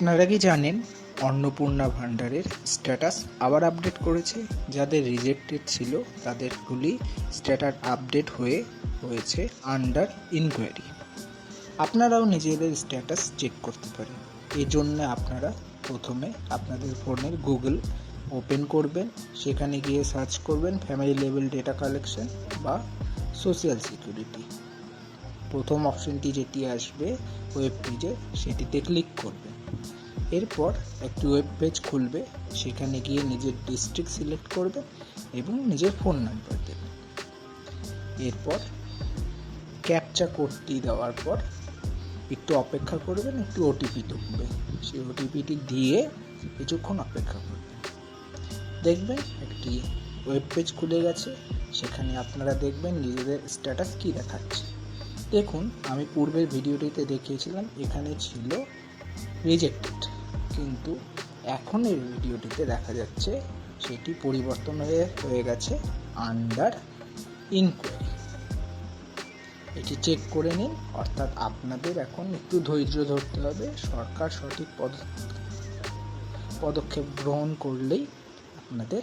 আপনারা কি জানেন অন্নপূর্ণা ভান্ডারের স্ট্যাটাস আবার আপডেট করেছে? যাদের রিজেক্টেড ছিল তাদেরগুলি স্ট্যাটাস আপডেট হয়েছে আন্ডার ইনকোয়ারি। আপনারাও নিজেদের স্ট্যাটাস চেক করতে পারেন। এই জন্য আপনারা প্রথমে আপনাদের ফোনের গুগল ওপেন করবেন, সেখানে গিয়ে সার্চ করবেন ফ্যামিলি লেভেল ডেটা কালেকশন বা সোশ্যাল সিকিউরিটি। প্রথম অপশনটি যেটি আসবে ওয়েব পেজে, সেটিতে ক্লিক করবেন। এরপর একটি ওয়েব পেজ খুলবে, সেখানে গিয়ে নিজের ডিস্ট্রিক্ট সিলেক্ট করবেন এবং নিজের ফোন নাম্বার দেবেন। এরপর ক্যাপচা কোডটি দেওয়ার পর একটু অপেক্ষা করবেন, একটু ওটিপি ঢুকবে, সেই ওটিপিটি দিয়ে কিছুক্ষণ অপেক্ষা করবেন। দেখবেন একটি ওয়েব পেজ খুলে গেছে, সেখানে আপনারা দেখবেন নিজেদের স্ট্যাটাস কী দেখাচ্ছে। দেখুন, আমি পূর্বের ভিডিওটিতে দেখিয়েছিলাম এখানে ছিল রিজেক্টেড, কিন্তু এখন এই ভিডিওটিতে দেখা যাচ্ছে সেটি পরিবর্তন হয়ে গেছে আন্ডার ইনকোয়ারি। এটি চেক করে নিন, অর্থাৎ আপনাদের এখন একটু ধৈর্য ধরতে হবে। সরকার সঠিক পদক্ষেপ গ্রহণ করলেই আপনাদের